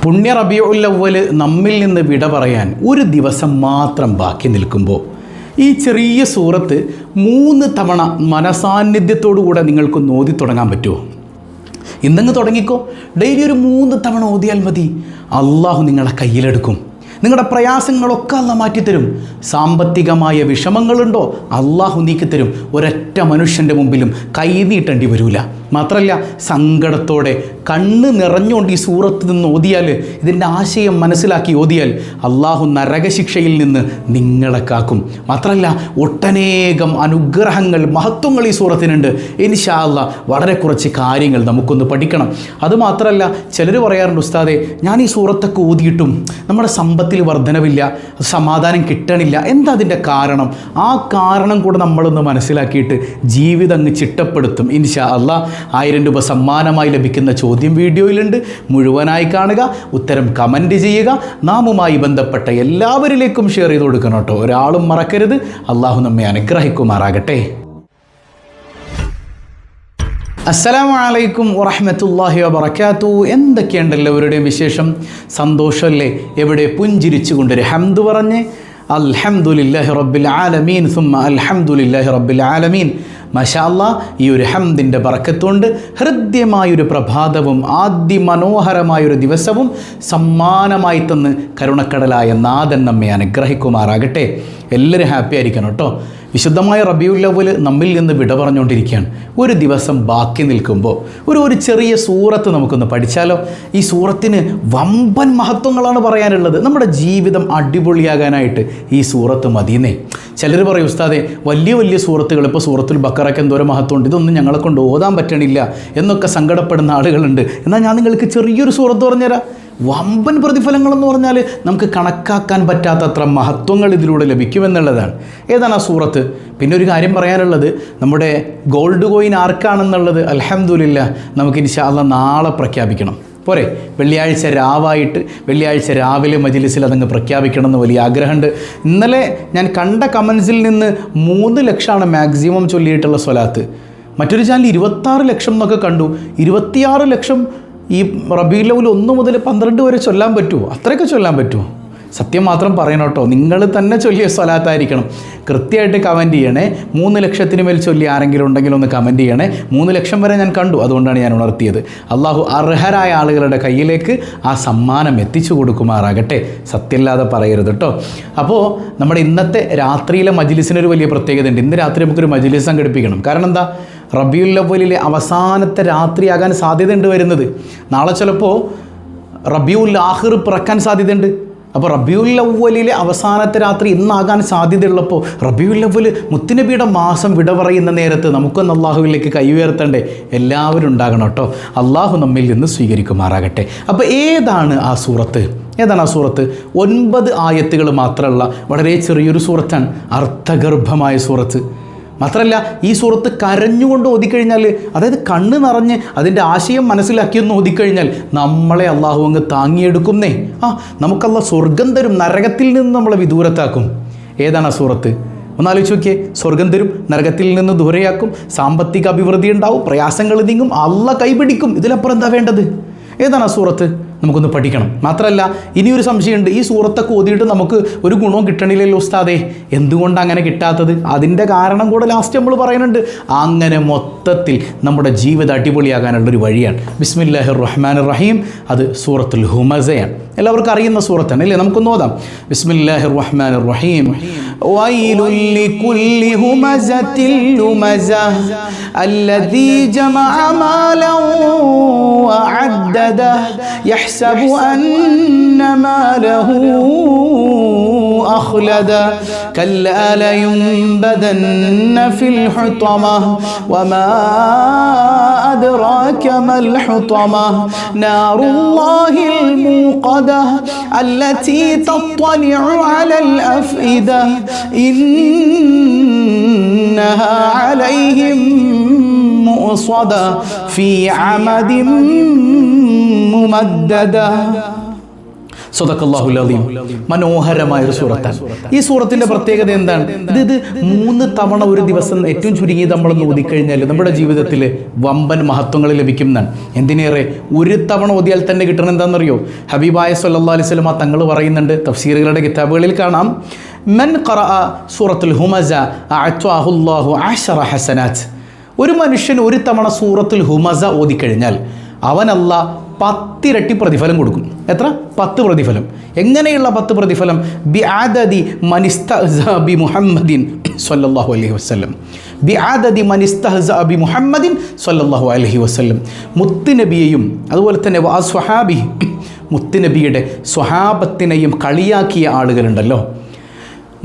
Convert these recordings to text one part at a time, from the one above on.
പുണ്യ റബീഉൽ അവ്വൽ നമ്മിൽ നിന്ന് വിട പറയാൻ ഒരു ദിവസം മാത്രം ബാക്കി നിൽക്കുമ്പോൾ ഈ ചെറിയ സൂറത്ത് 3 തവണ മനസാന്നിധ്യത്തോടുകൂടെ നിങ്ങൾക്ക് ഓതി തുടങ്ങാൻ പറ്റുമോ? ഇന്നങ്ങ് തുടങ്ങിക്കോ. ഡെയിലി ഒരു 3 തവണ ഓതിയാൽ മതി. അള്ളാഹു നിങ്ങളെ കയ്യിലെടുക്കും. നിങ്ങളുടെ പ്രയാസങ്ങളൊക്കെ അള്ളാഹ് മാറ്റിത്തരും. സാമ്പത്തികമായ വിഷമങ്ങളുണ്ടോ അള്ളാഹു നീക്കിത്തരും. ഒരൊറ്റ മനുഷ്യൻ്റെ മുമ്പിലും കൈ നീട്ടേണ്ടി വരില്ല. മാത്രമല്ല, സങ്കടത്തോടെ കണ്ണ് നിറഞ്ഞുകൊണ്ട് ഈ സൂറത്ത് നിന്ന് ഓതിയാൽ, ഇതിൻ്റെ ആശയം മനസ്സിലാക്കി ഓതിയാൽ അള്ളാഹു നരകശിക്ഷയിൽ നിന്ന് നിങ്ങളെ കാക്കും. മാത്രമല്ല, ഒട്ടനേകം അനുഗ്രഹങ്ങൾ, മഹത്വങ്ങൾ ഈ സൂറത്തിനുണ്ട്. ഇൻഷാ അല്ലാഹ് വളരെ കുറച്ച് കാര്യങ്ങൾ നമുക്കൊന്ന് പഠിക്കണം. അതുമാത്രമല്ല, ചിലർ പറയാറുണ്ട്, ഉസ്താദേ ഞാൻ ഈ സൂറത്തൊക്കെ ഓതിയിട്ടും നമ്മുടെ സമ്പത്തിൽ വർധനവില്ല, സമാധാനം കിട്ടണില്ല. എന്താ അതിൻ്റെ കാരണം? ആ കാരണം കൂടെ നമ്മളൊന്ന് മനസ്സിലാക്കിയിട്ട് ജീവിതം അങ്ങ് ചിട്ടപ്പെടുത്തും. ഇൻഷാ അല്ലാഹ് 1000 രൂപ സമ്മാനമായി ലഭിക്കുന്ന ചോദ്യം വീഡിയോയിലുണ്ട്. മുഴുവനായി കാണുക, ഉത്തരം കമൻറ്റ് ചെയ്യുക. നാമുമായി ബന്ധപ്പെട്ട എല്ലാവരിലേക്കും ഷെയർ ചെയ്ത് കൊടുക്കണം കേട്ടോ. ഒരാളും മറക്കരുത്. അള്ളാഹു നമ്മെ അനുഗ്രഹിക്കുമാറാകട്ടെ. അസ്സലാമു അലൈക്കും വറഹ്മത്തുള്ളാഹി വബറകാതുഹു. എന്തൊക്കെയുണ്ട് എല്ലാവരുടെയും വിശേഷം? സന്തോഷമല്ലേ? എവിടെ പുഞ്ചിരിച്ചു കൊണ്ടൊരു ഹംദ് പറഞ്ഞ് അൽഹംദുലില്ലാഹി റബ്ബിൽ ആലമീൻ സുമ്മ അൽഹംദുലില്ലാഹി റബ്ബിൽ ആലമീൻ. മാഷാ അല്ലാഹ്, ഈ ഒരു ഹംദിൻ്റെ ബറക്കത്തുകൊണ്ട് ഹൃദ്യമായൊരു പ്രഭാതവും അതിമനോഹരമായൊരു ദിവസവും സമ്മാനമായി തന്ന് കരുണക്കടലായ നാഥൻ നമ്മെ അനുഗ്രഹിക്കുമാറാകട്ടെ. എല്ലാവരും ഹാപ്പി ആയിരിക്കണം കേട്ടോ. വിശുദ്ധമായ റബീഉൽ അവ്വൽ നമ്മിൽ നിന്ന് വിട പറഞ്ഞുകൊണ്ടിരിക്കുകയാണ്. ഒരു ദിവസം ബാക്കി നിൽക്കുമ്പോൾ ഒരു ചെറിയ സൂറത്ത് നമുക്കൊന്ന് പഠിച്ചാലോ? ഈ സൂറത്തിന് വമ്പൻ മഹത്വങ്ങളാണ് പറയാനുള്ളത്. നമ്മുടെ ജീവിതം അടിപൊളിയാകാനായിട്ട് ഈ സൂറത്ത് മതിയെന്നേ. ചിലർ പറയും, ഉസ്താദേ വലിയ സൂറത്തുകൾ, ഇപ്പോൾ സൂറത്തുൽ ബഖറയ്ക്ക് എന്തോരം മഹത്വമുണ്ട്, ഇതൊന്നും ഞങ്ങളെ കൊണ്ട് ഓതാൻ പറ്റണില്ല എന്നൊക്കെ സങ്കടപ്പെടുന്ന ആളുകളുണ്ട്. എന്നാൽ ഞാൻ നിങ്ങൾക്ക് ചെറിയൊരു സൂറത്ത് പറഞ്ഞുതരാം. വമ്പൻ പ്രതിഫലങ്ങളെന്ന് പറഞ്ഞാൽ നമുക്ക് കണക്കാക്കാൻ പറ്റാത്തത്ര മഹത്വങ്ങൾ ഇതിലൂടെ ലഭിക്കുമെന്നുള്ളതാണ്. ഏതാണ് ആ സൂറത്ത്? പിന്നെ ഒരു കാര്യം പറയാനുള്ളത്, നമ്മുടെ ഗോൾഡ് കോയിൻ ആർക്കാണെന്നുള്ളത് അൽഹംദുലില്ലാ നമുക്ക് ഇൻഷാ അല്ലാഹ് നാളെ പ്രഖ്യാപിക്കണം. പോരെ? വെള്ളിയാഴ്ച രാവായിട്ട്, വെള്ളിയാഴ്ച രാവിലെ മജ്ലിസിൽ അതങ്ങ് പ്രഖ്യാപിക്കണം എന്ന് വലിയ ആഗ്രഹമുണ്ട്. ഇന്നലെ ഞാൻ കണ്ട കമൻസിൽ നിന്ന് 3 ലക്ഷമാണ് മാക്സിമം ചൊല്ലിയിട്ടുള്ള സ്വലാത്ത്. മറ്റൊരു ചാനൽ 26 ലക്ഷം എന്നൊക്കെ കണ്ടു. 26 ലക്ഷം ഈ റബീഉൽ അവ്വൽ 1 മുതൽ 12 വരെ ചൊല്ലാൻ പറ്റുമോ? അത്രയൊക്കെ ചൊല്ലാൻ പറ്റുമോ? സത്യം മാത്രം പറയണം കേട്ടോ. നിങ്ങൾ തന്നെ ചൊല്ലിയ സ്വലാത്തായിരിക്കണം. കൃത്യമായിട്ട് കമൻറ്റ് ചെയ്യണേ. 3 ലക്ഷത്തിന് മേൽ ചൊല്ലി ആരെങ്കിലും ഉണ്ടെങ്കിൽ ഒന്ന് കമൻറ്റ് ചെയ്യണേ. 3 ലക്ഷം വരെ ഞാൻ കണ്ടു, അതുകൊണ്ടാണ് ഞാൻ ഉണർത്തിയത്. അള്ളാഹു അർഹരായ ആളുകളുടെ കയ്യിലേക്ക് ആ സമ്മാനം എത്തിച്ചു കൊടുക്കുമാറാകട്ടെ. സത്യമില്ലാതെ പറയരുത് കേട്ടോ. അപ്പോൾ നമ്മുടെ ഇന്നത്തെ രാത്രിയിലെ മജ്ലിസിനൊരു വലിയ പ്രത്യേകത ഉണ്ട്. ഇന്ന് രാത്രി നമുക്കൊരു മജ്ലിസ് സംഘടിപ്പിക്കണം. കാരണം എന്താ? റബീഉൽ അവ്വലിലെ അവസാനത്തെ രാത്രിയാകാൻ സാധ്യതയുണ്ട് വരുന്നത്. നാളെ ചിലപ്പോൾ റബീഉൽ ആഖിർ പിറക്കാൻ സാധ്യതയുണ്ട്. അപ്പോൾ റബീഉൽ അവ്വലിലെ അവസാനത്തെ രാത്രി ഇന്നാകാൻ സാധ്യതയുള്ളപ്പോൾ റബീഉൽ അവ്വൽ മുത്തുനബിയുടെ മാസം വിട പറയുന്ന നേരത്ത് നമുക്കൊന്ന് അള്ളാഹുവിലേക്ക് കൈ ഉയർത്തണ്ടേ? എല്ലാവരും ഉണ്ടാകണം കേട്ടോ. അള്ളാഹു നമ്മിൽ നിന്ന് സ്വീകരിക്കുമാറാകട്ടെ. അപ്പോൾ ഏതാണ് ആ സൂറത്ത്? 9 ആയത്തുകൾ മാത്രമുള്ള വളരെ ചെറിയൊരു സൂറത്താണ്. അർത്ഥഗർഭമായ സൂറത്ത്. മാത്രമല്ല, ഈ സൂറത്ത് കരഞ്ഞുകൊണ്ട് ഓതിക്കഴിഞ്ഞാൽ, അതായത് കണ്ണ് നിറഞ്ഞ് അതിൻ്റെ ആശയം മനസ്സിലാക്കിയൊന്ന് ഓതിക്കഴിഞ്ഞാൽ നമ്മളെ അള്ളാഹു അങ്ങ് താങ്ങിയെടുക്കുന്നേ. നമുക്കല്ലാഹ് സ്വർഗം തരും, നരകത്തിൽ നിന്ന് നമ്മളെ വിദൂരത്താക്കും. ഏതാണ് ആ സൂറത്ത്? ഒന്നാലോചിച്ച് നോക്കിയേ. സ്വർഗം തരും, നരകത്തിൽ നിന്ന് ദൂരെയാക്കും, സാമ്പത്തിക അഭിവൃദ്ധി ഉണ്ടാവും, പ്രയാസങ്ങൾ നീങ്ങും, അള്ളാഹ് കൈപിടിക്കും. ഇതിലപ്പുറം എന്താ വേണ്ടത്? ഏതാണ് ആ സൂറത്ത്? നമുക്കൊന്ന് പഠിക്കണം. മാത്രമല്ല, ഇനിയൊരു സംശയമുണ്ട്. ഈ സൂറത്തൊക്കെ ഓതിയിട്ട് നമുക്ക് ഒരു ഗുണവും കിട്ടണില്ലല്ലോ ഉസ്താദേ. എന്തുകൊണ്ട് അങ്ങനെ കിട്ടാത്തത്? അതിൻ്റെ കാരണം കൂടെ ലാസ്റ്റ് നമ്മൾ പറയുന്നുണ്ട്. അങ്ങനെ മൊത്തത്തിൽ നമ്മുടെ ജീവിതം അടിപൊളിയാകാനുള്ളൊരു വഴിയാണ് ബിസ്മില്ലാഹിർ റഹ്മാനിർ റഹീം. അത് സൂറത്തുൽ ഹുമസയാണ്. എല്ലാവർക്കും അറിയുന്ന സൂറത്താണ് അല്ലേ? നമുക്കൊന്ന് ഓതാം. ബിസ്മില്ലാഹിർ റഹ്മാനിർ റഹീം. വൈലുൽ ലികുല്ലി ഹുമസത്തിൽ ലുമസ അല്ലദീ ജമഅ മാലൻ വഅദ്ദദ يحسب أن ماله أخلد كلا لينبذن في الحطمة وما أدراك ما الحطمة نار الله الموقدة التي تطلع على الأفئدة إنها عليهم مؤصدة في عمد ممددة. സദഖല്ലാഹുൽ അലീം. മനോഹരമായ ഒരു സൂറത്താണ്. ഈ സൂറത്തിൻ്റെ പ്രത്യേകത എന്താണ്? ഇത് 3 തവണ ഒരു ദിവസം ഏറ്റവും ചുരുങ്ങിയത് നമ്മൾ ഓതിക്കഴിഞ്ഞാൽ നമ്മുടെ ജീവിതത്തിൽ വമ്പൻ മഹത്വങ്ങൾ ലഭിക്കുന്നതാണ്. എന്തിനേറെ ഒരു തവണ ഓതിയാൽ തന്നെ കിട്ടണം എന്താണെന്നറിയോ? ഹബീബായ സല്ലല്ലാഹു അലൈഹി വസല്ലം തങ്ങൾ പറയുന്നുണ്ട്, തഫ്സീറുകളുടെ കിതാബുകളിൽ കാണാം, മൻ ഖറഅ സൂറത്തുൽ ഹുമസ അഅ്താഹുല്ലാഹു 10 ഹസനാത്ത്. ഒരു മനുഷ്യൻ ഒരു തവണ സൂറത്തുൽ ഹുമസ ഓതിക്കഴിഞ്ഞാൽ അവനല്ല 10 ഇരട്ടി പ്രതിഫലം കൊടുക്കും. എത്ര? 10 പ്രതിഫലം. എങ്ങനെയുള്ള 10 പ്രതിഫലം? ബിഅദദി മനിസ്തഹ്സഅ ബി മുഹമ്മദിൻ സ്വല്ലല്ലാഹു അലൈഹി വസല്ലം. ബിഅദദി മനിസ്തഹ്സഅ ബി മുഹമ്മദിൻ സ്വല്ലല്ലാഹു അലൈഹി വസല്ലം. മുത്തുനബിയെയും അതുപോലെ തന്നെ വഅസ്വഹാബി, മുത്തുനബിയുടെ സ്വഹാബത്തിനെയും കളിയാക്കിയ ആളുകളുണ്ടല്ലോ,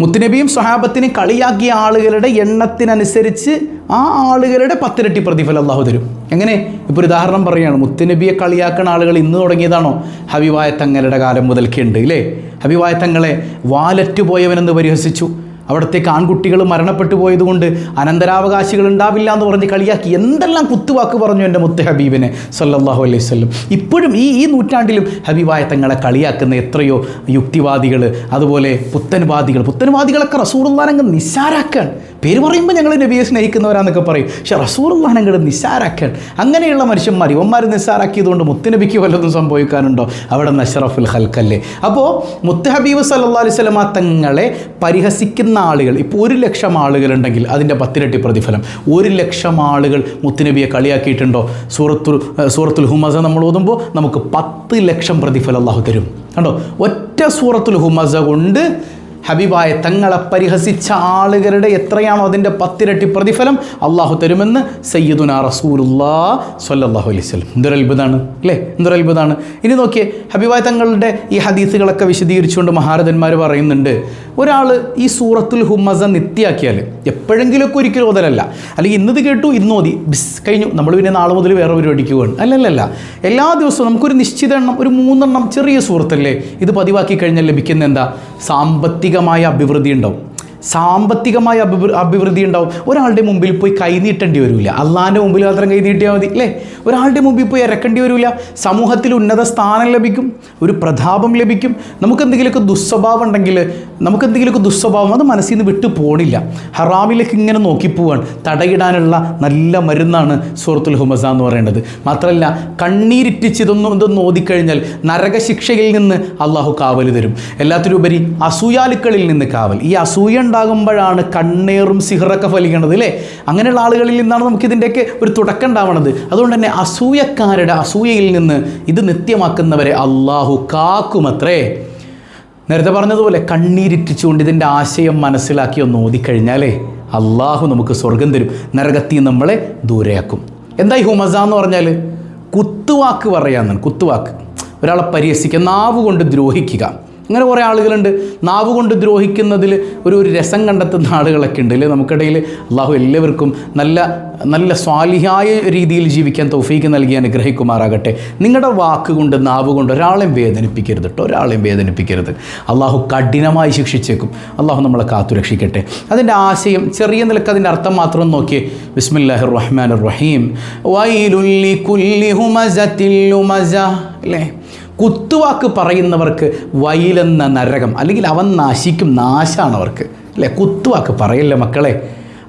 മുത്തുനബിയും സ്വഹാബത്തിനെയും കളിയാക്കിയ ആളുകളുടെ എണ്ണത്തിനനുസരിച്ച് ആ ആളുകളുടെ 10 ഇരട്ടി പ്രതിഫലം അല്ലാഹു തരും. എങ്ങനെ? ഇപ്പോൾ ഒരു ഉദാഹരണം പറയുകയാണ്, മുത്തുനബിയെ കളിയാക്കുന്ന ആളുകൾ ഇന്ന് തുടങ്ങിയതാണോ? ഹബീബായ തങ്ങളുടെ കാലം മുതൽക്കുണ്ട് ഇല്ലേ? ഹബീബായ തങ്ങളെ വാലറ്റ് പോയവനെന്ന് പരിഹസിച്ചു. അവിടത്തേക്ക് ആൺകുട്ടികൾ മരണപ്പെട്ടു പോയതുകൊണ്ട് അനന്തരാവകാശികൾ ഉണ്ടാവില്ല എന്ന് പറഞ്ഞ് കളിയാക്കി. എന്തെല്ലാം കുത്തുവാക്ക് പറഞ്ഞു എൻ്റെ മുത്ത് ഹബീബിനെ സല്ലല്ലാഹു അലൈഹി വസല്ലം. ഇപ്പോഴും ഈ നൂറ്റാണ്ടിലും ഹബീബായ തങ്ങളെ കളിയാക്കുന്ന എത്രയോ യുക്തിവാദികൾ, അതുപോലെ പുത്തൻവാദികളൊക്കെ റസൂലുള്ളാഹിനെ നിസ്സാരാക്കാൻ. പേര് പറയുമ്പോൾ ഞങ്ങൾ നബിയെ സ്നേഹിക്കുന്നവരാന്നൊക്കെ പറയും, പക്ഷെ റസൂലുള്ളാഹിനെ നിസ്സാരാക്കാൻ. അങ്ങനെയുള്ള മനുഷ്യന്മാർ ഇവന്മാർ നിസ്സാരാക്കിയതുകൊണ്ട് മുത്തുനബിക്ക് വല്ലതും സംഭവിക്കാനുണ്ടോ? അവിടെ അഷ്റഫുൽ ഖൽഖല്ലേ. അപ്പോൾ മുത്ത് ഹബീബ് സല്ലല്ലാഹു അലൈഹി വസല്ലം തങ്ങളെ പരിഹസിക്കുന്ന ആളുകൾ ഇപ്പോൾ 1,00,000 ആളുകളുണ്ടെങ്കിൽ അതിൻ്റെ 10 ഇരട്ടി പ്രതിഫലം. 1,00,000 ആളുകൾ മുത്തുനബിയെ കളിയാക്കിയിട്ടുണ്ടോ? സൂറത്തുൽ ഹുമസ നമ്മൾ ഓതുമ്പോൾ നമുക്ക് 10 ലക്ഷം പ്രതിഫലം അല്ലാഹു തരും. കണ്ടോ? ഒറ്റ സൂറത്തുൽ ഹുമസ കൊണ്ട് ഹബീബായ തങ്ങളെ പരിഹസിച്ച ആളുകളുടെ എത്രയാണോ അതിൻ്റെ 10 ഇരട്ടി പ്രതിഫലം അള്ളാഹു തരുമെന്ന് സയ്യിദുനാ റസൂലുള്ളാഹി സ്വല്ലല്ലാഹു അലൈഹി വസല്ലം. എന്തൊരു അത്ഭുതമാണ് അല്ലേ? എന്തൊരു അത്ഭുതമാണ്. ഇനി നോക്കിയേ, ഹബീബായ തങ്ങളുടെ ഈ ഹദീസുകളൊക്കെ വിശദീകരിച്ചുകൊണ്ട് മഹാരഥന്മാർ പറയുന്നുണ്ട്, ഒരാൾ ഈ സൂറത്തുൽ ഹുമസ നിത്യാക്കിയാൽ, എപ്പോഴെങ്കിലുമൊക്കെ ഒരിക്കലും ഓതലല്ല, അല്ലെങ്കിൽ ഇന്നത് കേട്ടു ഇന്നോതി ബിസ് കഴിഞ്ഞു, നമ്മൾ പിന്നെ നാളെ മുതൽ വേറെ പരിപാടിക്ക് പോകണം, അല്ലല്ല. എല്ലാ ദിവസവും നമുക്കൊരു നിശ്ചിത എണ്ണം, ഒരു 3 എണ്ണം ചെറിയ സൂറത്തല്ലേ, ഇത് പതിവാക്കി കഴിഞ്ഞാൽ ലഭിക്കുന്ന എന്താ? സാമ്പത്തികമായ അഭിവൃദ്ധി ഉണ്ടാവും. സാമ്പത്തികമായ അഭിവൃദ്ധി ഉണ്ടാവും. ഒരാളുടെ മുമ്പിൽ പോയി കൈനീട്ടേണ്ടി വരില്ല. അള്ളാഹിൻ്റെ മുമ്പിൽ മാത്രം കൈനീട്ടിയാൽ മതി അല്ലേ? ഒരാളുടെ മുമ്പിൽ പോയി ഇറക്കേണ്ടി വരില്ല. സമൂഹത്തിൽ ഉന്നത സ്ഥാനം ലഭിക്കും, ഒരു പ്രതാപം ലഭിക്കും. നമുക്കെന്തെങ്കിലുമൊക്കെ ദുസ്വഭാവം ഉണ്ടെങ്കിൽ, അത് മനസ്സിൽ നിന്ന് വിട്ടു പോണില്ല. ഹറാമിലേക്ക് ഇങ്ങനെ നോക്കിപ്പോവാൻ തടയിടാനുള്ള നല്ല മരുന്നാണ് സൂറത്തുൽ ഹുമസ എന്ന് പറയുന്നത്. മാത്രമല്ല, കണ്ണീരിറ്റിച്ച് ഇതൊന്നും ഓതിക്കഴിഞ്ഞാൽ നരകശിക്ഷയിൽ നിന്ന് അള്ളാഹു കാവൽ തരും. എല്ലാത്തിനുപരി അസൂയാലുക്കളിൽ നിന്ന് കാവൽ. ഈ അസൂയ ഉണ്ടാകുമ്പോഴാണ് കണ്ണേറും സിഹറൊക്കെ ഫലിക്കുന്നത് അല്ലേ? അങ്ങനെയുള്ള ആളുകളിൽ നിന്നാണ് നമുക്കിതിൻ്റെയൊക്കെ ഒരു തുടക്കം ഉണ്ടാവുന്നത്. അതുകൊണ്ട് തന്നെ അസൂയക്കാരുടെ അസൂയയിൽ നിന്ന് ഇത് നിത്യമാക്കുന്നവരെ അള്ളാഹു കാക്കുമത്രേ. നേരത്തെ പറഞ്ഞതുപോലെ കണ്ണീരിറ്റിച്ചുകൊണ്ട് ഇതിൻ്റെ ആശയം മനസ്സിലാക്കി ഒന്ന് ഓതിക്കഴിഞ്ഞാലേ അള്ളാഹു നമുക്ക് സ്വർഗം തരും, നരകത്തിൽ നമ്മളെ ദൂരെയാക്കും. എന്താ ഈ ഹുമസ എന്ന് പറഞ്ഞാൽ? കുത്തുവാക്ക് പറയാമെന്നാണ്. കുത്തുവാക്ക്, ഒരാളെ പരിഹസിക്കുക, നാവ് കൊണ്ട് ദ്രോഹിക്കുക. അങ്ങനെ കുറേ ആളുകളുണ്ട്. നാവ് കൊണ്ട് ദ്രോഹിക്കുന്നതിൽ ഒരു രസം കണ്ടെത്തുന്ന ആളുകളൊക്കെ ഉണ്ട് അല്ലേ നമുക്കിടയിൽ. അള്ളാഹു എല്ലാവർക്കും നല്ല സ്വാലിഹായ രീതിയിൽ ജീവിക്കാൻ തൗഫീക്ക് നൽകി അനുഗ്രഹിക്കുമാറാകട്ടെ. നിങ്ങളുടെ വാക്കുകൊണ്ട്, നാവ് കൊണ്ട് ഒരാളെയും വേദനിപ്പിക്കരുത് കേട്ടോ, ഒരാളെയും വേദനിപ്പിക്കരുത്. അള്ളാഹു കഠിനമായി ശിക്ഷിച്ചേക്കും. അള്ളാഹു നമ്മളെ കാത്തുരക്ഷിക്കട്ടെ. അതിൻ്റെ ആശയം ചെറിയ നിലക്ക് അതിൻ്റെ അർത്ഥം മാത്രം നോക്കിയേ. ബിസ്മില്ലാഹിർ റഹ്മാനിർ റഹീം. വൈലുൽ ലികുല്ലി ഹുമസത്തിൽ ലുമസ അല്ലേ? കുത്തുവാക്ക് പറയുന്നവർക്ക് വൈലെന്ന നരകം, അല്ലെങ്കിൽ അവൻ നശിക്കും, നാശമാണ് അവർക്ക് അല്ലേ? കുത്തുവാക്ക് പറയല്ലേ മക്കളെ.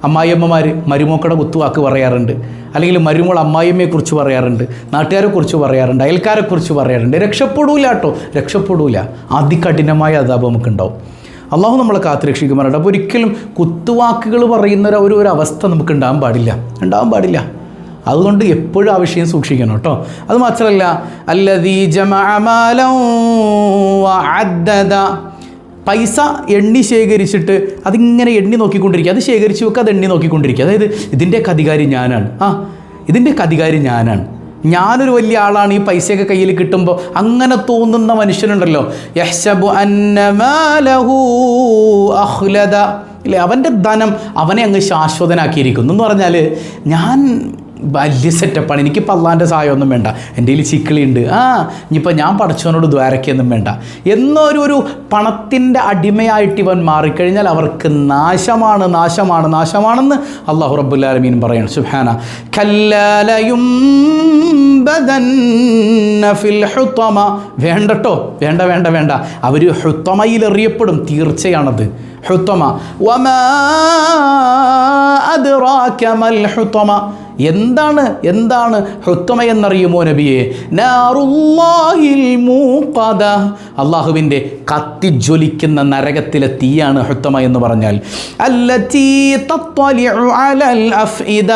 അമ്മായിയമ്മമാർ മരുമക്കളുടെ കുത്തുവാക്ക് പറയാറുണ്ട്, അല്ലെങ്കിൽ മരുമോൾ അമ്മായിയമ്മയെക്കുറിച്ച് പറയാറുണ്ട്, നാട്ടുകാരെക്കുറിച്ച് പറയാറുണ്ട്, അയൽക്കാരെക്കുറിച്ച് പറയാറുണ്ട്. രക്ഷപ്പെടൂല. അതികഠിനമായ അതാപം നമുക്കുണ്ടാവും. അള്ളാഹു നമ്മളെ കാത്തുരക്ഷിക്കുമാറുണ്ട്. അപ്പോൾ ഒരിക്കലും കുത്തുവാക്കുകൾ പറയുന്ന ഒരു അവസ്ഥ നമുക്ക് ഉണ്ടാകാൻ പാടില്ല. അതുകൊണ്ട് എപ്പോഴും ആ വിഷയം സൂക്ഷിക്കണം കേട്ടോ. അത് മാത്രമല്ല, അല്ലദീ ജമഅ മാലൻ വഅദ്ദദ, പൈസ എണ്ണി ശേഖരിച്ചിട്ട് അതിങ്ങനെ എണ്ണി നോക്കിക്കൊണ്ടിരിക്കുക, അത് ശേഖരിച്ച് വെക്കുക, അത് എണ്ണി നോക്കിക്കൊണ്ടിരിക്കുക. അതായത് ഇതിൻ്റെയൊക്കെ അധികാരി ഞാനാണ്, ഞാനൊരു വലിയ ആളാണ്, ഈ പൈസയൊക്കെ കയ്യിൽ കിട്ടുമ്പോൾ അങ്ങനെ തോന്നുന്ന മനുഷ്യനുണ്ടല്ലോ. യഹ്സബു അന്ന മാലഹു അഖ്ലദ, ഇല്ലേ? അവൻ്റെ ധനം അവനെ അങ്ങ് ശാശ്വതനാക്കിയിരിക്കുന്നു എന്ന് പറഞ്ഞാൽ, വലിയ സെറ്റപ്പാണ്, എനിക്കിപ്പോൾ അള്ളാൻ്റെ സഹായമൊന്നും വേണ്ട, എൻ്റെ കയ്യിൽ ചിക്കിളിയുണ്ട്, ഇനിയിപ്പോൾ ഞാൻ പടച്ചവനോട് ദ്വാരക്കൊന്നും വേണ്ട എന്നൊരു പണത്തിൻ്റെ അടിമയായിട്ട് ഇവൻ മാറിക്കഴിഞ്ഞാൽ അവർക്ക് നാശമാണെന്ന് അള്ളാഹു റബ്ബുൽ ആലമീൻ പറയണം. സുബ്ഹാന. കല്ലാലയും വേണ്ടട്ടോ, വേണ്ട, അവർ ഹുത്തമയിൽ എറിയപ്പെടും, തീർച്ചയാണത്. ഹുത്തമ വമാ അദ്റാക മൽ ഹുത്തമ, എന്താണ് ഹുത്തമ എന്നറിയുമോ നബിയെ? നാറുല്ലാഹിൽ മൂഖദ, അള്ളാഹുവിൻ്റെ കത്തിജ്വലിക്കുന്ന നരകത്തിലെ തീയാണ് ഹുത്തമ എന്ന് പറഞ്ഞാൽ. അല്ലതീ തത്വലിഉ അലൽ അഫ്ഇദ,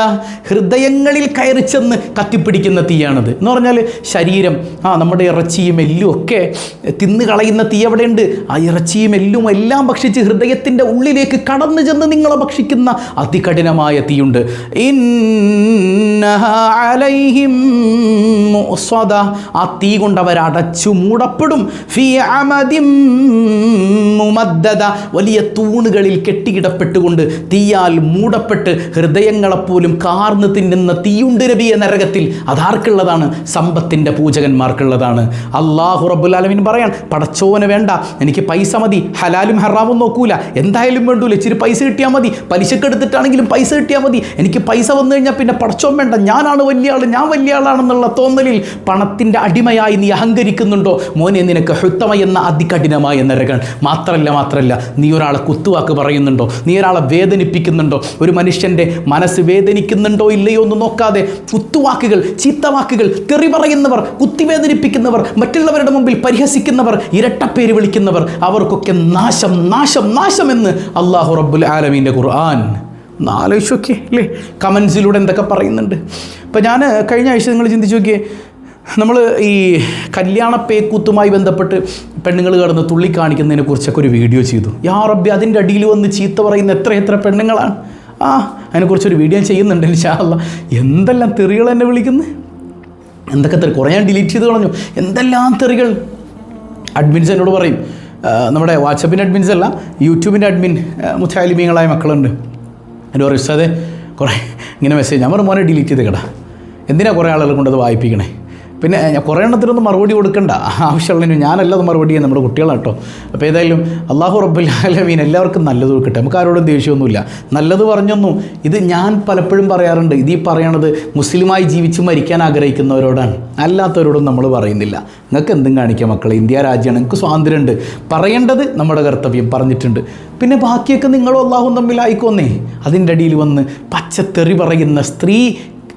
ഹൃദയങ്ങളിൽ കയറി ചെന്ന് കത്തിപ്പിടിക്കുന്ന തീയാണത് എന്ന് പറഞ്ഞാൽ ശരീരം, നമ്മുടെ ഇറച്ചിയും എല്ലും ഒക്കെ തിന്നു കളയുന്ന തീ എവിടെയുണ്ട്? ആ ഇറച്ചിയും എല്ലും എല്ലാം ഭക്ഷിച്ച് ഹൃദയത്തിൻ്റെ ഉള്ളിലേക്ക് കടന്നു ചെന്ന് നിങ്ങളെ ഭക്ഷിക്കുന്ന അതികഠിനമായ തീയുണ്ട്. ആ തീ കൊണ്ട് അവർ അടച്ചു മൂടപ്പെടും. വലിയ തൂണുകളിൽ കെട്ടിയിടപ്പെട്ടുകൊണ്ട് തീയാൽ മൂടപ്പെട്ട് ഹൃദയങ്ങളെപ്പോലും കാർന്ന് തിന്നുന്ന തീയുണ്ട് നബിയെ നരകത്തിൽ. അതാർക്കുള്ളതാണ്? സമ്പത്തിൻ്റെ പൂജകന്മാർക്കുള്ളതാണ്. അല്ലാഹു റബ്ബുൽ ആലമീൻ പറയാൻ, പടച്ചോന് വേണ്ട, എനിക്ക് പൈസ മതി, ഹലാലും ഹറാമും നോക്കൂല, എന്തായാലും വേണ്ടൂല, ഇച്ചിരി പൈസ കിട്ടിയാൽ മതി, പലിശക്കെടുത്തിട്ടാണെങ്കിലും പൈസ കിട്ടിയാൽ മതി, എനിക്ക് പൈസ വന്നു കഴിഞ്ഞാൽ പിന്നെ പടച്ചോൻ വേണ്ട, ഞാനാണ് വലിയ ആൾ, ഞാൻ വലിയ ആളാണെന്നുള്ള തോന്നലിൽ പണത്തിൻ്റെ അടിമയായി നീ അഹങ്കരിക്കുന്നുണ്ടോ? മോനെ, നിനക്ക് ഹുത്തമ എന്ന അതികഠിനമായ നരകം. മാത്രല്ല നീ ഒരാളെ കുത്തുവാക്ക് പറയുന്നുണ്ടോ? നീ ഒരാളെ വേദനിപ്പിക്കുന്നുണ്ടോ? ഒരു മനുഷ്യൻ്റെ മനസ്സ് വേദനിക്കുന്നുണ്ടോ ഇല്ലയോ എന്ന് നോക്കാതെ കുത്തുവാക്കുകൾ, ചീത്തവാക്കുകൾ, തെറി പറയുന്നവർ, കുത്തിവേദനിപ്പിക്കുന്നവർ, മറ്റുള്ളവരുടെ മുമ്പിൽ പരിഹസിക്കുന്നവർ, ഇരട്ടപ്പേര് വിളിക്കുന്നവർ, അവർക്കൊക്കെ നാശം എന്ന് അല്ലാഹു റബ്ബുൽ ആലമീൻ്റെ ഖുർആൻ. ആലോചിച്ചൊക്കെ അല്ലേ, കമൻസിലൂടെ എന്തൊക്കെ പറയുന്നുണ്ട്. ഇപ്പം ഞാൻ കഴിഞ്ഞ ആഴ്ച നിങ്ങൾ ചിന്തിച്ച് നോക്കിയേ, നമ്മൾ ഈ കല്യാണ പേക്കൂത്തുമായി ബന്ധപ്പെട്ട് പെണ്ണുങ്ങൾ കടന്ന് തുള്ളി കാണിക്കുന്നതിനെ കുറിച്ചൊക്കെ ഒരു വീഡിയോ ചെയ്തു. യാ റബ്ബി, അതിൻ്റെ അടിയിൽ വന്ന് ചീത്ത പറയുന്ന എത്ര പെണ്ണുങ്ങളാണ്. അതിനെക്കുറിച്ചൊരു വീഡിയോ ചെയ്യുന്നുണ്ട് ഇൻഷാ അല്ലാഹ്. എന്തെല്ലാം തെറികൾ എന്നെ വിളിക്കുന്നത്, എന്തൊക്കെ തെറി, കുറേ ഞാൻ ഡിലീറ്റ് ചെയ്ത് കളഞ്ഞു. എന്തെല്ലാം തെറികൾ. അഡ്മിൻസ് എന്നോട് പറയും, നമ്മുടെ വാട്സപ്പിൻ്റെ അഡ്മിൻസ് അല്ല, യൂട്യൂബിൻ്റെ അഡ്മിൻ മുത്തലിമീങ്ങളായ മക്കളുണ്ട്. എന്നോട് പറയും, ഉസ്താദേ കുറേ ഇങ്ങനെ മെസ്സേജ്, ഞാൻ പറഞ്ഞു മോനെ ഡിലീറ്റ് ചെയ്ത് കേടാ, എന്തിനാണ് കുറേ ആളുകൾ കൊണ്ടത് വായിപ്പിക്കണേ? പിന്നെ കുറേ എണ്ണത്തിനൊന്നും മറുപടി കൊടുക്കണ്ട, ആവശ്യമുള്ളതിന് ഞാനല്ലത് മറുപടി ചെയ്യാൻ നമ്മുടെ കുട്ടികളാണ് കേട്ടോ. അപ്പോൾ ഏതായാലും അല്ലാഹു റബ്ബുൽ ആലമീൻ എല്ലാവർക്കും നല്ലത് കൊടുക്കട്ടെ. നമുക്ക് ആരോടും ദേഷ്യമൊന്നുമില്ല, നല്ലത് പറഞ്ഞൊന്നും. ഇത് ഞാൻ പലപ്പോഴും പറയാറുണ്ട്, ഇത് ഈ പറയണത് മുസ്ലിമായി ജീവിച്ച് മരിക്കാൻ ആഗ്രഹിക്കുന്നവരോടാണ്, അല്ലാത്തവരോടും നമ്മൾ പറയുന്നില്ല. നിങ്ങൾക്ക് എന്തും കാണിക്കാം മക്കളെ, ഇന്ത്യ രാജ്യമാണ്, നിങ്ങൾക്ക് സ്വാതന്ത്ര്യമുണ്ട്, പറയേണ്ടത് നമ്മുടെ കർത്തവ്യം പറഞ്ഞിട്ടുണ്ട്. പിന്നെ ബാക്കിയൊക്കെ നിങ്ങളും അള്ളാഹും തമ്മിലായിക്കോന്നേ. അതിൻ്റെ അടിയിൽ വന്ന് പച്ചത്തെറി പറയുന്ന സ്ത്രീ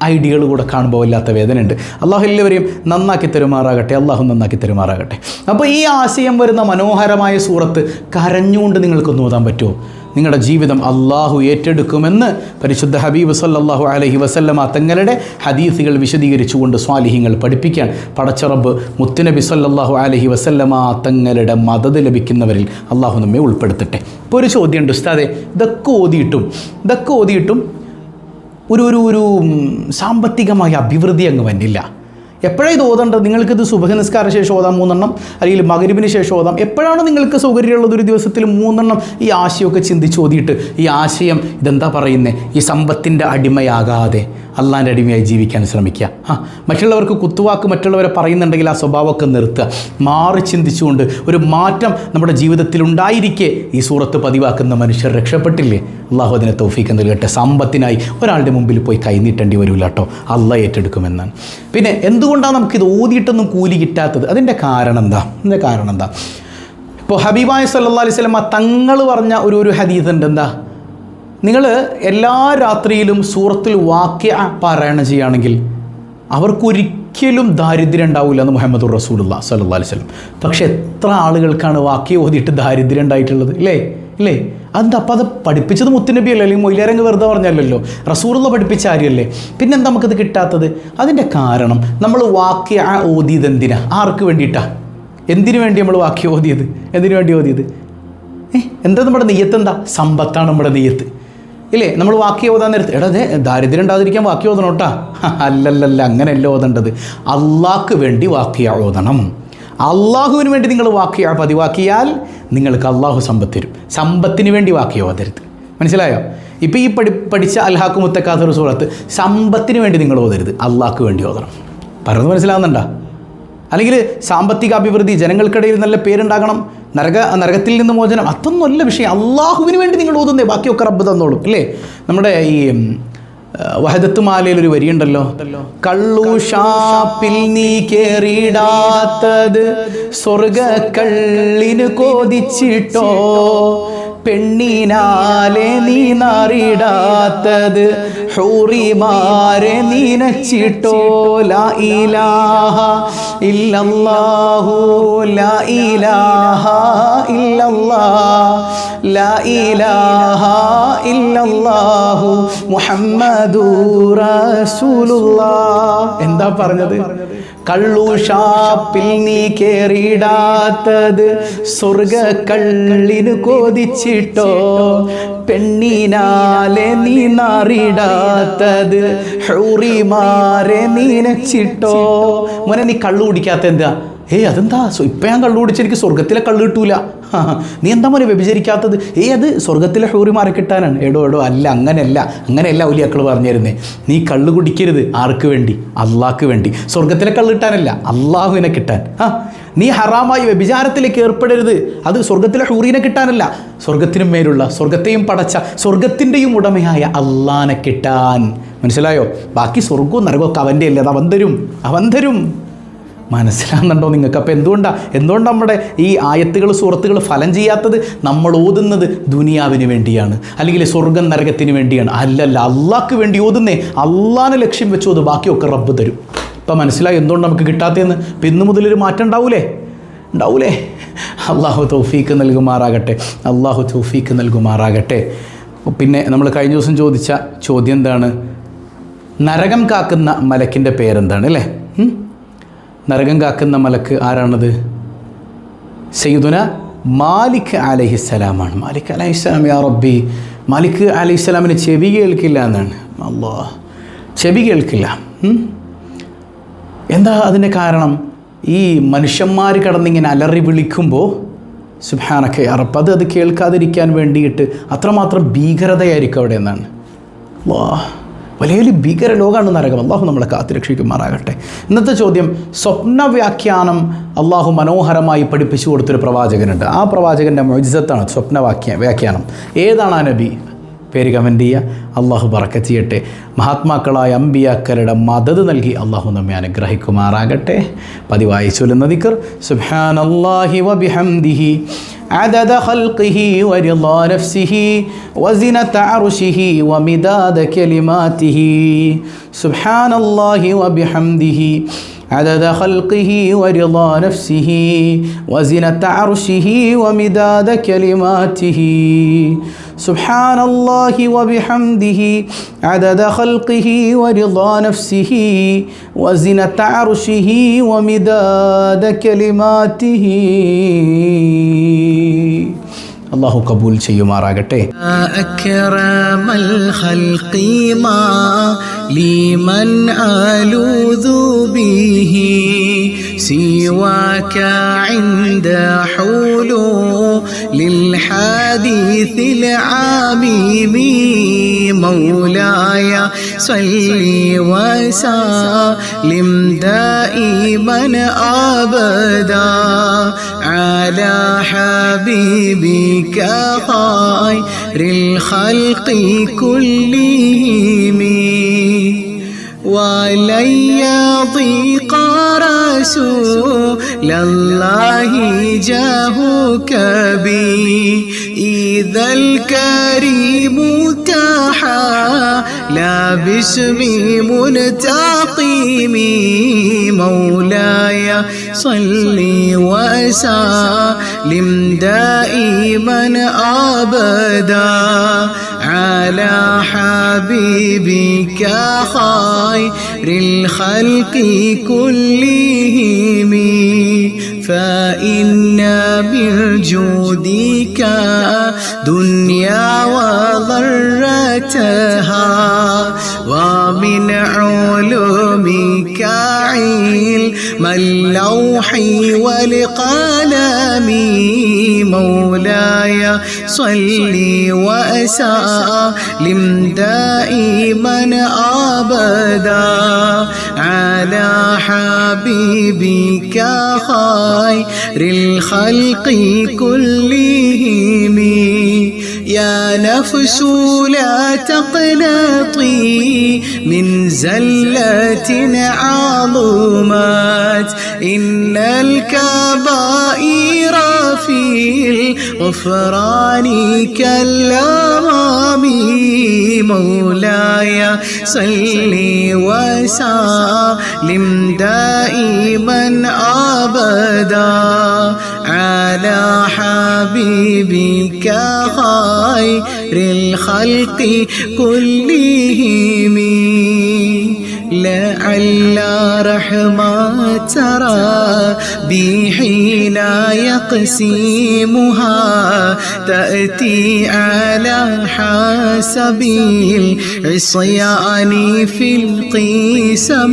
ഐഡിയകൾ കൂടെ കാണുമ്പോൾ വല്ലാത്ത വേദനയുണ്ട്. അള്ളാഹു എല്ലാവരെയും നന്നാക്കി തരുമാറാകട്ടെ, അള്ളാഹു നന്നാക്കി തരുമാറാകട്ടെ. അപ്പോൾ ഈ ആശയം വരുന്ന മനോഹരമായ സൂറത്ത് കരഞ്ഞുകൊണ്ട് നിങ്ങൾക്കൊന്ന് ഓതാൻ പറ്റുമോ? നിങ്ങളുടെ ജീവിതം അള്ളാഹു ഏറ്റെടുക്കുമെന്ന് പരിശുദ്ധ ഹബീബ് സല്ലല്ലാഹു അലൈഹി വസല്ലമ തങ്ങളുടെ ഹദീസുകൾ വിശദീകരിച്ചുകൊണ്ട് സ്വാലിഹീങ്ങൾ പഠിപ്പിക്കാൻ പടച്ചറബ് മുത്തുനബി സല്ലല്ലാഹു അലൈഹി വസല്ലമ തങ്ങളുടെ മദത് ലഭിക്കുന്നവരിൽ അള്ളാഹു നമ്മെ ഉൾപ്പെടുത്തട്ടെ. ഇപ്പോൾ ഒരു ചോദ്യമുണ്ട്, ഉസ്താദേ, ഇതൊക്കെ ഓതിയിട്ടും ഒരു സാമ്പത്തികമായ അഭിവൃദ്ധി അങ്ങ് വന്നില്ല. എപ്പോഴാണ് ഇത് ഓതേണ്ടത്? നിങ്ങൾക്കിത് സുബഹ നിസ്കാര ശേഷം ഓതാം 3 എണ്ണം, അല്ലെങ്കിൽ മഗ്‌രിബിന് ശേഷം ഓതാം. എപ്പോഴാണ് നിങ്ങൾക്ക് സൗകര്യമുള്ളത്? ഒരു ദിവസത്തിൽ 3 എണ്ണം ഈ ആശയമൊക്കെ ചിന്തിച്ച് ഓതിയിട്ട് ഈ ആശയം ഇതെന്താ പറയുന്നത്, ഈ സമ്പത്തിൻ്റെ അടിമയാകാതെ അള്ളാൻ്റെ അടിമയായി ജീവിക്കാൻ ശ്രമിക്കുക. മറ്റുള്ളവർക്ക് കുത്തുവാക്ക് മറ്റുള്ളവരെ പറയുന്നുണ്ടെങ്കിൽ ആ സ്വഭാവമൊക്കെ നിർത്തുക, മാറി ചിന്തിച്ചുകൊണ്ട് ഒരു മാറ്റം നമ്മുടെ ജീവിതത്തിൽ ഉണ്ടായിരിക്കെ ഈ സൂറത്ത് പതിവാക്കുന്ന മനുഷ്യർ രക്ഷപ്പെട്ടില്ലേ? അള്ളാഹു അതിനെ തൗഫീഖ് നൽകട്ടെ. സമ്പത്തിനായി ഒരാളുടെ മുമ്പിൽ പോയി കൈനീട്ടേണ്ടി വരില്ല കേട്ടോ, അള്ളാഹ് ഏറ്റെടുക്കുമെന്നാണ്. പിന്നെ എന്തുകൊണ്ടാണ് നമുക്കിത് ഓതിയിട്ടൊന്നും കൂലി കിട്ടാത്തത്? അതിൻ്റെ കാരണം എന്താ? ഇപ്പോൾ ഹബീബായ സല്ലല്ലാഹു അലൈഹി വസല്ലം തങ്ങൾ പറഞ്ഞ ഒരു ഹദീസ് ഉണ്ട്. എന്താ? നിങ്ങൾ എല്ലാ രാത്രിയിലും സൂറത്തുൽ വാഖിഅ പാരായണം ചെയ്യുകയാണെങ്കിൽ അവർക്കൊരിക്കലും ദാരിദ്ര്യം ഉണ്ടാവില്ല എന്ന് മുഹമ്മദുർ റസൂലുള്ളാഹി സ്വല്ലല്ലാഹു അലൈഹി വസല്ലം. പക്ഷേ എത്ര ആളുകൾക്കാണ് വാഖിഅ ഓതിയിട്ട് ദാരിദ്ര്യം ഉണ്ടായിട്ടുള്ളത്? ഇല്ലേ? അതെന്താ? അപ്പം അത് പഠിപ്പിച്ചത് മുത്തുനബി അല്ലേ, അല്ലെങ്കിൽ മൊയ്ലാരങ്ങ് വെറുതെ പറഞ്ഞല്ലോ, റസൂലുള്ള പഠിപ്പിച്ച കാര്യമല്ലേ? പിന്നെന്താ നമുക്കത് കിട്ടാത്തത്? അതിൻ്റെ കാരണം നമ്മൾ വാഖിഅ ഓതിയത് എന്തിനാ? ആർക്ക് വേണ്ടിയിട്ടാണ്? എന്തിനു വേണ്ടി നമ്മൾ വാഖിഅ ഓതിയത്? എന്തിനു വേണ്ടി ഓതിയത്? എന്താ നമ്മുടെ നിയ്യത്ത്? എന്താ? സമ്പത്താണ് നമ്മുടെ നിയ്യത്ത്, ഇല്ലേ? നമ്മൾ വാഖിഅ ഓതാൻ നേരത്ത് അതെ ദാരിദ്ര്യം ഉണ്ടാതിരിക്കാൻ വാഖിഅ ഓതണം കേട്ടാ. അല്ലല്ല, അങ്ങനെയല്ല ഓതേണ്ടത്. അള്ളാഹ്ക്ക് വേണ്ടി വാഖിഅ ഓതണം. അള്ളാഹുവിന് വേണ്ടി നിങ്ങൾ വാഖിഅ പതിവാക്കിയാൽ നിങ്ങൾക്ക് അള്ളാഹു സമ്പത്ത് തരും. സമ്പത്തിന് വേണ്ടി വാഖിഅ ഓതരുത്. മനസ്സിലായോ? ഇപ്പോൾ ഈ പഠിച്ച അൽഹാഖു മുത്തക്കാഥർ സൂറത്ത് സമ്പത്തിന് വേണ്ടി നിങ്ങൾ ഓതരുത്, അള്ളാഹ്ക്ക് വേണ്ടി ഓതണം. പറഞ്ഞത് മനസ്സിലാവുന്നുണ്ടോ? അല്ലെങ്കിൽ സാമ്പത്തിക അഭിവൃദ്ധി, ജനങ്ങൾക്കിടയിൽ നല്ല പേരുണ്ടാകണം, നരകത്തിൽ നിന്ന് മോചനം, അതൊന്നുമല്ല വിഷയം. അള്ളാഹുവിന് വേണ്ടി നിങ്ങൾ ഓതുന്നേ, ബാക്കിയൊക്കെ റബ്ബ് തന്നോളും അല്ലേ? നമ്മുടെ ഈ വഹദത്ത് മാലയിൽ ഒരു വരിയുണ്ടല്ലോ, കള്ളു ഷാപ്പിൽ നീ കേറിടാത്തത് സ്വർഗ കള്ളിന് കോതിച്ചിട്ടോ, പെണ്ണിനാലെ നീ നാറിടാത്തത് ഹൂറിമാരെ നീനച്ചിട്ടോ. ലാ ഇലാഹ ഇല്ലല്ലാഹു ലാ ഇലാഹ ഇല്ലല്ലാഹ് ലാ ഇലാഹ ഇല്ലല്ലാഹു മുഹമ്മദുർ റസൂലുള്ളാഹ്. എന്താ പറഞ്ഞത്? കള്ളു ഷാപ്പിൽ നീ കേറിടാത്തത് സ്വർഗ കള്ളിന് കോതിച്ചിട്ടോ, പെണ്ണിനാലെ നീ നാറിടാത്തത് ഹൂറിമാരെ നീനച്ചിട്ടോ. മോനെ നീ കള്ളു കുടിക്കാത്ത എന്താ? അതെന്താ ഇപ്പം ഞാൻ കള്ളു കുടിച്ച് എനിക്ക് സ്വർഗത്തിലെ കള്ളു കിട്ടൂല. നീ എന്താ മോനെ വ്യഭിചരിക്കാത്തത്? അത് സ്വർഗത്തിലെ ഹൂറിമാരെ കിട്ടാനാണ്. എടോ അല്ല, അങ്ങനെയല്ല ഔലിയാക്കൾ പറഞ്ഞു തരുന്നേ. നീ കള്ളു കുടിക്കരുത്. ആർക്ക് വേണ്ടി? അള്ളാഹ്ക്ക് വേണ്ടി. സ്വർഗത്തിലെ കള്ളു കിട്ടാനല്ല, അള്ളാഹുവിനെ കിട്ടാൻ. നീ ഹറാമായി വ്യഭിചാരത്തിലേക്ക് ഏർപ്പെടരുത്, അത് സ്വർഗത്തിലെ ഹൂറിനെ കിട്ടാനല്ല, സ്വർഗത്തിനും മേലുള്ള, സ്വർഗത്തെയും പടച്ച, സ്വർഗത്തിൻ്റെയും ഉടമയായ അള്ളാഹിനെ കിട്ടാൻ. മനസ്സിലായോ? ബാക്കി സ്വർഗവും നരകമൊക്കെ അവൻ്റെ അല്ലേ, അത് അവൻ തരും. മനസ്സിലാകുന്നുണ്ടോ നിങ്ങൾക്ക്? അപ്പോൾ എന്തുകൊണ്ടാണ് നമ്മുടെ ഈ ആയത്തുകൾ, സൂറത്തുകൾ ഫലം ചെയ്യാത്തത്? നമ്മൾ ഓതുന്നത് ദുനിയാവിന് വേണ്ടിയാണ്, അല്ലെങ്കിൽ സ്വർഗം നരകത്തിന് വേണ്ടിയാണ്. അല്ലല്ല, അള്ളാഹ്ക്ക് വേണ്ടി ഓതുന്നേ. അള്ളാഹിനെ ലക്ഷ്യം വെച്ച് ഓത്, ബാക്കിയൊക്കെ റബ്ബ് തരും. ഇപ്പം മനസ്സിലായി എന്തുകൊണ്ട് നമുക്ക് കിട്ടാത്തതെന്ന്? ഇപ്പം ഇന്ന് മുതലൊരു മാറ്റം ഉണ്ടാവൂലേ? അള്ളാഹു തൗഫീക്ക് നൽകുമാറാകട്ടെ. പിന്നെ നമ്മൾ കഴിഞ്ഞ ദിവസം ചോദിച്ച ചോദ്യം എന്താണ്? നരകം കാക്കുന്ന മലക്കിൻ്റെ പേരെന്താണ് അല്ലേ? നരകം കാക്കുന്ന മലക്ക് ആരാണത്? സയ്യിദുന മാലിക് അലൈഹിസ്സലാമാണ്. മാലിക് അലൈഹിസ്സലാം, യാ റബ്ബി, മാലിക് അലൈഹിസ്സലാമിന് ചെവി കേൾക്കില്ല എന്നാണ്. അല്ലാഹ്, ചെവി കേൾക്കില്ല. എന്താ അതിൻ്റെ കാരണം? ഈ മനുഷ്യന്മാർ കടന്നിങ്ങനെ അലറി വിളിക്കുമ്പോൾ സുബ്ഹാനക യാ റബ്ബ്, അത് കേൾക്കാതിരിക്കാൻ വേണ്ടിയിട്ട് അത്രമാത്രം ഭീകരതയായിരിക്കും അവിടെ എന്നാണ്. അല്ലാഹ്, വലിയ ഭീകര ലോകമാണ് നരകം. അള്ളാഹു നമ്മളെ കാത്തുരക്ഷിക്കുമാറാകട്ടെ. ഇന്നത്തെ ചോദ്യം, സ്വപ്ന വ്യാഖ്യാനം അള്ളാഹു മനോഹരമായി പഠിപ്പിച്ചു കൊടുത്തൊരു പ്രവാചകനുണ്ട്. ആ പ്രവാചകൻ്റെ മുഅ്ജിസത്താണ് സ്വപ്ന വ്യാഖ്യാനം. ഏതാണ് ആ നബി? പേര് കമൻ്റ് ചെയ്യുക. അള്ളാഹു ബറക്കത്ത് ചെയ്യട്ടെ. മഹാത്മാക്കളായ അമ്പിയാക്കളുടെ മദദ് നൽകി അള്ളാഹു നമ്മെ അനുഗ്രഹിക്കുമാറാകട്ടെ. പതിവായി ചൊല്ലുന്ന ദിക്ർ സുബ്ഹാനല്ലാഹി വബിഹംദിഹി عدد خلقه ورضا نفسه وزنة عرشه ومداد كلماته. سبحان الله وبحمده عدد خلقه ورضا نفسه وزنة عرشه ومداد كلماته. سبحان الله وبحمده عدد خلقه ورضا نفسه وزنة عرشه ومداد كلماته. അള്ളാഹു കബൂൽ ചെയ്യുമാറാകട്ടെ. അക്രമൽ ഖൽഖി മാ ലിമൻ അലൂദു ബിഹി സിവാക ഇൻദ ഹുലൂലിൽ ഹദീസിൽ ആമീമി. മൗലായ സ്വല്ലി വസല്ലിം ദായിമൻ അബദാ അലാ ഹബീബിക ഖൈറിൽ ഖൽഖി കുല്ലിഹിം. ولن يضيق رسول الله جاهك بي إذا الكريم تحالى باسمي منتقم. مولاي صل وسلم دائما أبدا على حبيبك خير الخلق كلهم. فإن من جودك دنيا وضرتها ومن علومك علم ما اللوح والقلم مولاي صل وسلم دائما أبدا على حبيبك خير الخلق كلهم يا نفس لا تقنطي من زلة عظمت إن الكبائر في الغفران كالأمام مولاي صل وسلم دائما أبدا على حبيبك خير الخلق كلهم لعل رحمة ربي حين يقسمها تأتي على حسب العصيان في القسم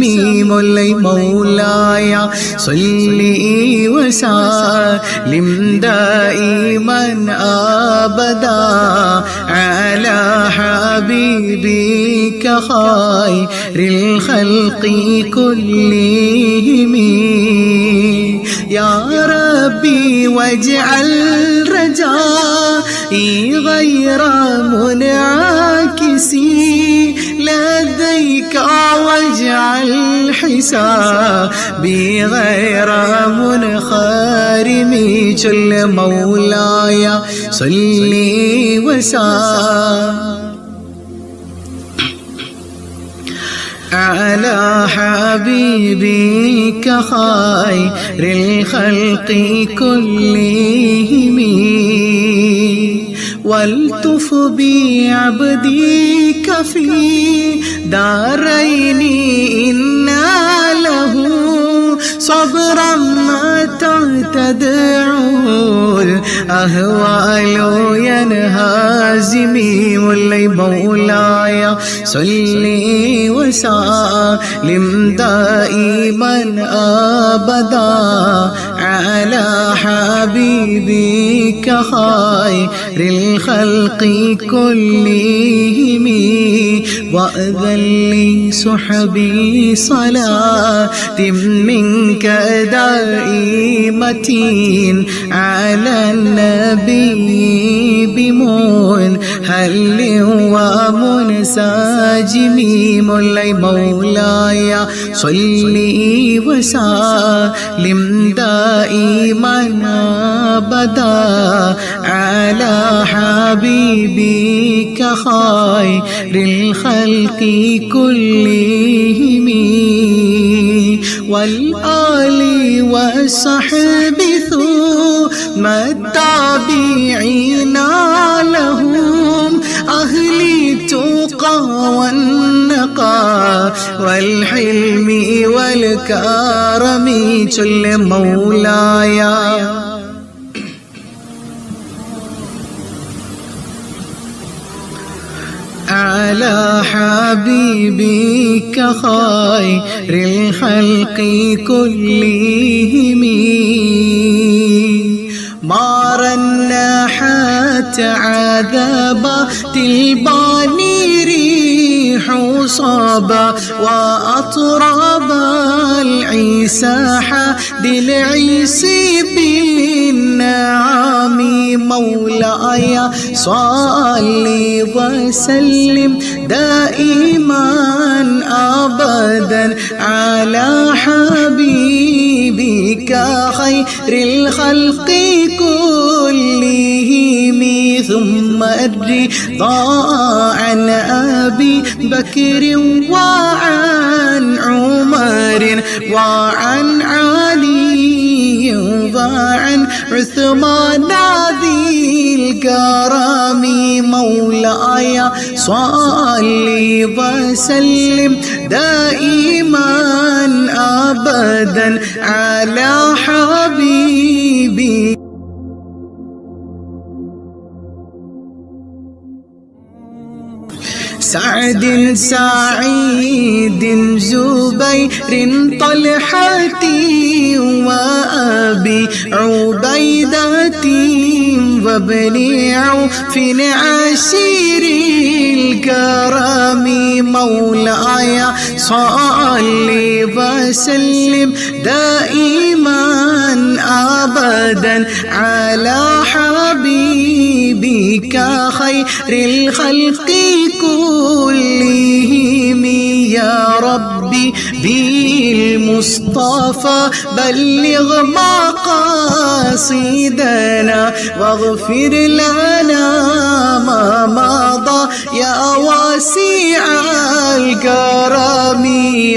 مولاي صل وسلم دائما أبدا على حبيبك خير الخلق كلهم يا ربي واجعل رجائي غير منعكس لديك واجعل حسابي غير منخرم جل مولاي صل وسلم على حبيبك خير الخلق كلهم والتف بعبدك في دارين إن له صبرا متى تدعو الأهوال ينهزمي مولاي صل وسلم دائما أبدا على حبيبك خير الخلق كلهم وأذن لصحبي صلاة منك دائمة على النبي بمنهل ومنسجم مولاي صل وسلم دائما أبدا على حبيبك خير الخلق كلهم والآل والصحب ثم التابعين لهم أهل التقى والنقى والحلم والكرم جل مولاي على حبيبك خير الخلق كلهم ما رنحت عذابات الباني ريح صبا وأطرب العساح بالعيسي بالنعم مولاي صل وسلم دائما أبدا على حبيبك خير الخلق كلهم ثم الرضا عن أبي بكر وعن عمر وعن علي وعن عثمان ذي الكرم مولاي صل وسلم دائما أبدا على حبيبي سعد سعيد زبير طلحة وأبي عبيدة وابن عوف عشير الكرم مولاي صل وسلم دائما أبدا على حبيبك خير الخلق كلهم يا ربي بالمصطفى بلغ مقاصدنا واغفر لنا ما مضى يا واسع الكرم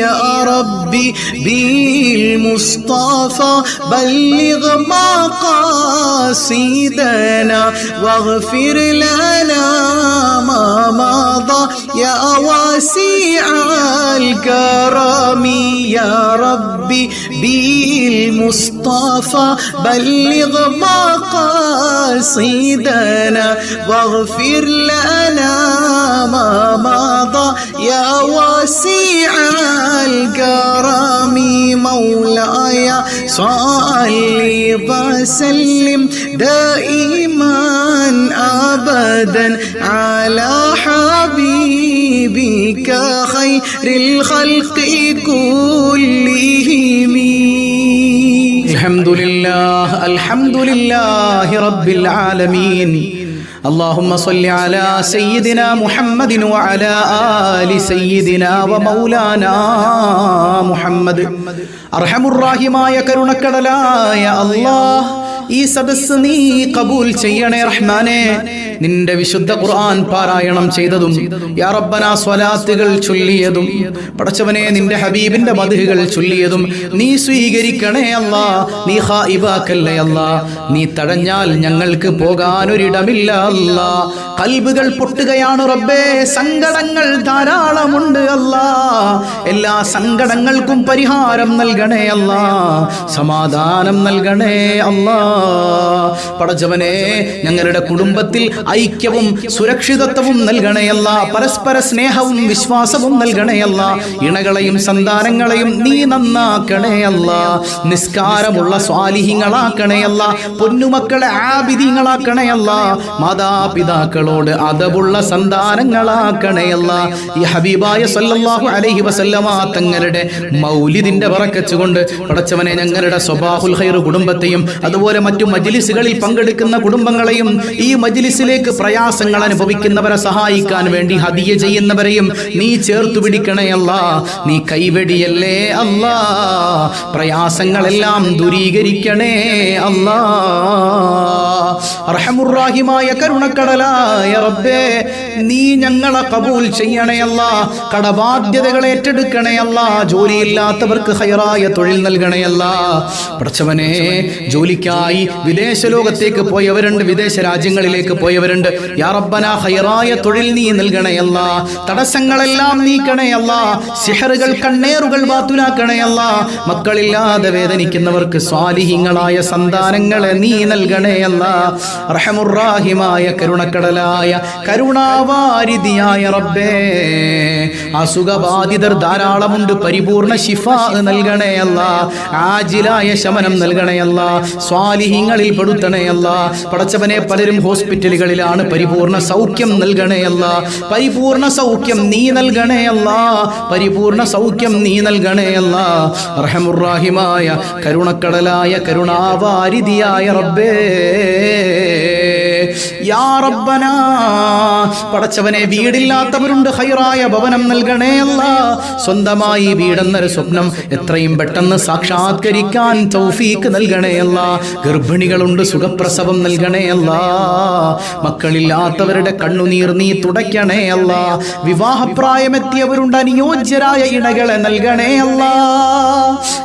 يا ربي بالمصطفى بلغ مقاصدنا واغفر لنا ما مضى يا واسع الكرم يا ربي بالمصطفى بلغ مقاصدنا واغفر لنا ما مضى يا واسع الكرم مولاي صل وسلم دائما أبدا على حبيبك خير الخلق كلهم. الحمد لله رب العالمين. اللهم صل على سيدنا محمد وعلى آل سيدنا ومولانا محمد. അർഹമുർറാഹിമായ കരുണക്കടലായ അല്ലാഹ്, ഈ സദസ്സ് നീ കബൂൽ ചെയ്യണേ റഹ്മാനേ. നിന്റെ വിശുദ്ധ ഖുർആൻ പാരായണം ചെയ്തതും യാ റബ്ബനാ സ്വലാത്തുകൾ ചൊല്ലിയതും പടച്ചവനെ നിന്റെ ഹബീബിന്റെ മദ്ഹുകൾ ചൊല്ലിയതും നീ സ്വീകരിക്കണേ അല്ലാ. നീ ഖായിബാക്കല്ലേ അല്ലാ. നീ തടഞ്ഞാൽ ഞങ്ങൾക്ക് പോകാനൊരിടമില്ല അല്ലാ. ഖൽബുകൾ പൊട്ടുകയാണ് റബ്ബേ, സങ്കടങ്ങൾ ധാരാളമുണ്ട് അല്ലാ. എല്ലാ സങ്കടങ്ങൾക്കും പരിഹാരം നൽകണേ അല്ലാ, സമാധാനം നൽകണേ അല്ലാ. പടച്ചവനെ ഞങ്ങളുടെ കുടുംബത്തിൽ ഐക്യവും സുരക്ഷിതത്വവും നൽകണയല്ല, പരസ്പര സ്നേഹവും വിശ്വാസവും നൽകണയല്ല. ഇണകളെയും സന്താനങ്ങളെയും നീ നന്നാക്കണയല്ല, നിസ്കാരമുള്ള സ്വാലിഹീങ്ങളാക്കണയല്ല, പൊന്നുമക്കളെ ആബിദീങ്ങളാക്കണയല്ല, മാതാപിതാക്കളോട് അദബുള്ള സന്താനങ്ങളാക്കണയല്ല. ഈ ഹബീബായ സല്ലല്ലാഹു അലൈഹി വസല്ലമ തങ്ങളുടെ മൗലിദിന്റെ ബറക്കത്ത് കൊണ്ട് പടച്ചവനെ ഞങ്ങളുടെ സ്വബാഹുൽ ഖൈർ കുടുംബത്തെയും അതുപോലെ മറ്റു മജ്ലിസുകളിൽ പങ്കെടുക്കുന്ന കുടുംബങ്ങളെയും ഈ മജ്ലിസിലേക്ക് പ്രയാസങ്ങൾ അനുഭവിക്കുന്നവരെ സഹായിക്കാൻ വേണ്ടി ഹദിയ ചെയ്യുന്നവരെയും നീ ചേർത്തു പിടിക്കണേ അല്ലാ. നീ കൈവെടിയല്ലേ അല്ലാ. പ്രയാസങ്ങളെല്ലാം ദൂരീകരിക്കണേ അല്ലാ. അർഹമുർറാഹിമായ കരുണക്കടലായ റബ്ബേ, നീ ഞങ്ങളെ കബൂൽ ചെയ്യണേ അല്ലാ. കടബാധ്യതകൾ ഏറ്റെടുക്കണേ അല്ലാ. ജോലിയില്ലാത്തവർക്ക് ഖൈറായ തൊഴിൽ നൽകണേ അല്ലാ. പടച്ചവനെ ജോലിക്കായി വിദേശ ലോകത്തേക്ക് പോയവരുണ്ട്, വിദേശ രാജ്യങ്ങളിലേക്ക് പോയവരുണ്ട്. യാ റബ്ബനാ ഖൈറായ തൊഴിൽ നീ നൽകണേ അല്ലാ. തടസ്സങ്ങളെല്ലാം നീക്കണേ അല്ലാ. സിഹറുകൾ കണ്ണേറുകൾ ബാത്തുലാക്കണേ അല്ലാ. മക്കളില്ലാതെ വേദനിക്കുന്നവർക്ക് സ്വാലിഹീങ്ങളായ സന്താനങ്ങളെ നീ നൽകണേ അല്ലാ. റഹമുർറാഹിമായ കരുണക്കടലായ കരുണാവാരിധിയായ റബ്ബേ, അസുഖബാധിതർ ധാരാളമുണ്ട്, പരിപൂർണ ശിഫാ നൽകണേ അല്ലാ. ആജിലായ ശമനം നൽകണേ അല്ലാ. സ്വാലിഹീങ്ങളിൽ പെടുത്തണേ അല്ലാ. പടച്ചവനെ പലരും ഹോസ്പിറ്റലുകളിലാണ്, പരിപൂർണ സൗഖ്യം നൽകണേ അല്ലാ. പരിപൂർണ സൗഖ്യം നീ നൽകണേ അല്ലാ. പരിപൂർണ സൗഖ്യം നീ നൽകണേ അല്ലാ. റഹമുർറാഹിമായ കരുണക്കടലായ കരുണാവാരിധിയായ റബ്ബേ, യാ റബ്ബനാ, പടച്ചവനെ വീടില്ലാത്തവരുണ്ട്, ഖൈറായ ഭവനം നൽകണേ അല്ലാ. സ്വന്തമായി വീടെന്നൊരു സ്വപ്നം എത്രയും പെട്ടെന്ന് സാക്ഷാത്കരിക്കാൻ തൗഫീക്ക് നൽകണേ അല്ലാ. ഗർഭിണികളുണ്ട്, സുഖപ്രസവം നൽകണേ അല്ലാ. മക്കളില്ലാത്തവരുടെ കണ്ണുനീർ നീ തുടയ്ക്കണേ അല്ലാ. വിവാഹപ്രായമെത്തിയവരുണ്ട്, അനുയോജ്യരായ ഇണകളെ നൽകണേ അല്ലാ.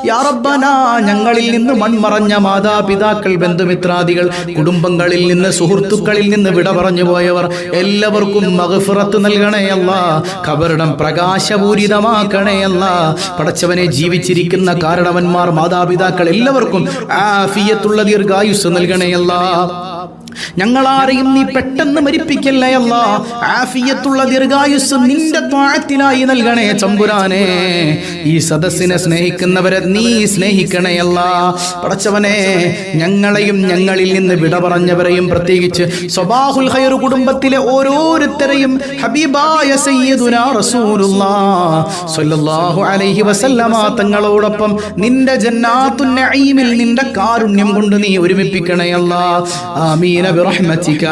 യാ റബ്ബനാ, ഞങ്ങളിൽ നിന്ന് മൺമറഞ്ഞ മാതാപിതാക്കൾ, ബന്ധുമിത്രാദികൾ, കുടുംബങ്ങളിൽ നിന്ന്, സുഹൃത്തുക്കളിൽ നിന്ന് വിട പറഞ്ഞു പോയവർ എല്ലാവർക്കും മഗ്ഫിറത്ത് നൽകണേ അല്ലാ. ഖബറിടം പ്രകാശപൂരിതമാക്കണേ അല്ലാ. പടച്ചവനെ ജീവിച്ചിരിക്കുന്ന കാരണവന്മാർ, മാതാപിതാക്കൾ എല്ലാവർക്കും ആഫിയത്തുള്ള ദീർഘായുസ് നൽകണേ അല്ലാ. ഞങ്ങളാരെയും നീ പെട്ടെന്ന് മരിപ്പിക്കല്ലേ അല്ലാ. ആഫിയത്തുള്ള ദീർഘായുസ് നിന്റെ ത്വാഅത്തിലായി നൽകണേ തമ്പുരാനെ. ഈ സദസ്സിനെ സ്നേഹിക്കുന്നവരെ നീ സ്നേഹിക്കണേ അല്ലാ. പടച്ചവനെ, ഞങ്ങളെയും ഞങ്ങളിൽ നിന്ന് വിട പറഞ്ഞവരെയും പ്രത്യേകിച്ച് സ്വബാഹുൽ ഖൈർ കുടുംബത്തിലെ ഓരോരുത്തരെയും ഹബീബായ സയ്യിദുനാ റസൂലുള്ളാഹ് സ്വല്ലല്ലാഹു അലൈഹി വസല്ലമ തങ്ങളോടൊപ്പം നിന്റെ ജന്നാത്തുൻ നഈമിൽ നിന്റെ കാരുണ്യം കൊണ്ട് നീ ഒരുമിപ്പിക്കണേ അല്ലാ. ആമീൻ برحمتك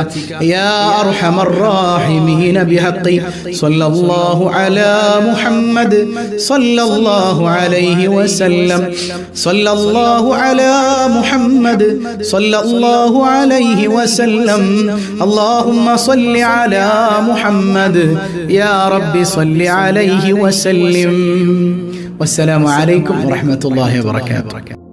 يا أرحم الراحمين بحق صلى الله على محمد صلى الله عليه وسلم صلى الله على محمد صلى الله عليه وسلم اللهم صل على محمد يا رب صل عليه وسلم. والسلام عليكم ورحمة الله وبركاته.